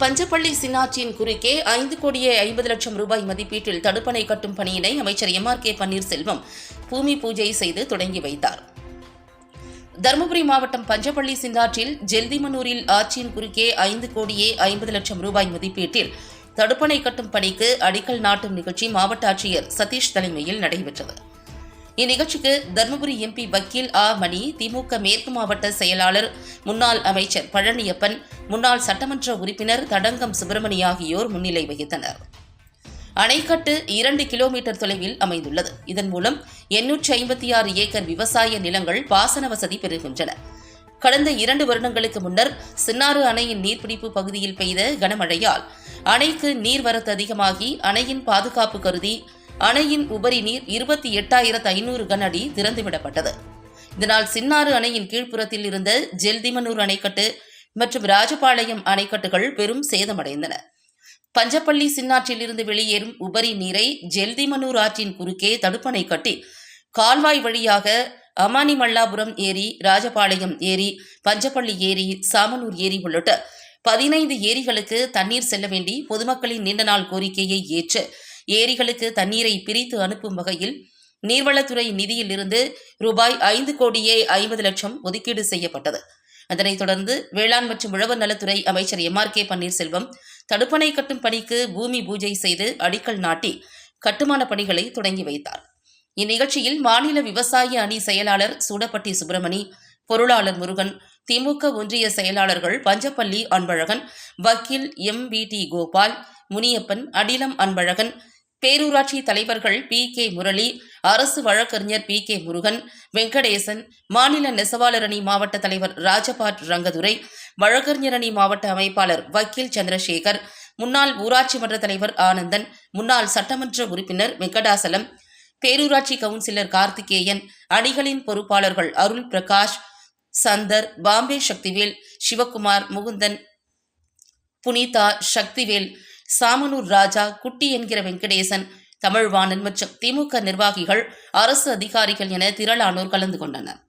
பஞ்சப்பள்ளி சின்னாற்றின் குறுக்கே 5,50,00,000 ரூபாய் மதிப்பீட்டில் தடுப்பணை கட்டும் பணியினை அமைச்சர் MRK பன்னீர்செல்வம் பூமி பூஜை செய்து தொடங்கி வைத்தார். தருமபுரி மாவட்டம் பஞ்சப்பள்ளி சின்னாற்றில் ஜெல்திமனூரில் ஆற்றின் குறுக்கே 5,50,00,000 ரூபாய் மதிப்பீட்டில் தடுப்பணை கட்டும் பணிக்கு அடிக்கல் நாட்டும் நிகழ்ச்சி மாவட்ட ஆட்சியர் சதீஷ் தலைமையில் நடைபெற்றது. இந்நிகழ்ச்சிக்கு தருமபுரி MP வக்கீல் மணி, திமுக மேற்கு மாவட்ட செயலாளர் முன்னாள் அமைச்சர் பழனியப்பன், முன்னாள் சட்டமன்ற உறுப்பினர் தடங்கம் சுப்பிரமணி ஆகியோர் முன்னிலை வகித்தனர். அணைக்கட்டு 2 கிலோமீட்டர் தொலைவில் அமைந்துள்ளது. இதன் மூலம் 856 ஏக்கர் விவசாய நிலங்கள் பாசன வசதி பெறுகின்றன. கடந்த 2 வருடங்களுக்கு முன்னர் சின்னாறு அணையின் நீர்பிடிப்பு பகுதியில் பெய்த கனமழையால் அணைக்கு நீர்வரத்து அதிகமாகி அணையின் பாதுகாப்பு கருதி அணையின் உபரி நீர் 28,500 கன அடி திறந்துவிடப்பட்டது. இதனால் சின்னாறு அணையின் கீழ்ப்புறத்தில் இருந்த ஜெல்திமனூர் அணைக்கட்டு மற்றும் ராஜபாளையம் அணைக்கட்டுகள் பெரும் சேதமடைந்தன. பஞ்சப்பள்ளி சின்னாற்றில் இருந்து வெளியேறும் உபரி நீரை ஜெல்திமனூர் ஆற்றின் குறுக்கே தடுப்பணை கட்டி கால்வாய் வழியாக அமானிமல்லாபுரம் ஏரி, ராஜபாளையம் ஏரி, பஞ்சப்பள்ளி ஏரி, சாமனூர் ஏரி உள்ளிட்ட 15 ஏரிகளுக்கு தண்ணீர் செல்ல வேண்டி பொதுமக்களின் நீண்ட நாள் கோரிக்கையை ஏற்று ஏரிகளுக்கு தண்ணீரை பிரித்து அனுப்பும் வகையில் நீர்வளத்துறை நிதியில் இருந்து ரூபாய் 5,50,00,000 ஒதுக்கீடு செய்யப்பட்டது. அதனைத் தொடர்ந்து வேளாண் மற்றும் உழவர் நலத்துறை அமைச்சர் MRK பன்னீர்செல்வம் தடுப்பணை கட்டும் பணிக்கு பூமி பூஜை செய்து அடிக்கல் நாட்டி கட்டுமான பணிகளை தொடங்கி வைத்தார். இந்நிகழ்ச்சியில் மாநில விவசாய அணி செயலாளர் சூடப்பட்டி சுப்பிரமணி, பொருளாளர் முருகன், திமுக ஒன்றிய செயலாளர்கள் பஞ்சப்பள்ளி அன்பழகன், வக்கீல் MVT கோபால், முனியப்பன், அடிலம் அன்பழகன், பேரூராட்சி தலைவர்கள் PK முரளி, அரசு வழக்கறிஞர் PK முருகன், வெங்கடேசன், மாநில நெசவாளர் அணி மாவட்ட தலைவர் ராஜபாட் ரங்கதுரை, வழக்கறிஞர் அணி மாவட்ட அமைப்பாளர் வக்கீல் சந்திரசேகர், முன்னாள் ஊராட்சி மன்ற தலைவர் ஆனந்தன், முன்னாள் சட்டமன்ற உறுப்பினர் வெங்கடாசலம், பேரூராட்சி கவுன்சிலர் கார்த்திகேயன், அணிகளின் பொறுப்பாளர்கள் அருள் பிரகாஷ், சந்தர், பாம்பே சக்திவேல், சிவகுமார், முகுந்தன், புனிதா, சக்திவேல், சாமனூர் ராஜா, குட்டி என்கிற வெங்கடேசன், தமிழ்வாணன் மற்றும் திமுக நிர்வாகிகள், அரசு அதிகாரிகள் என திரளானோர் கலந்து கொண்டனர்.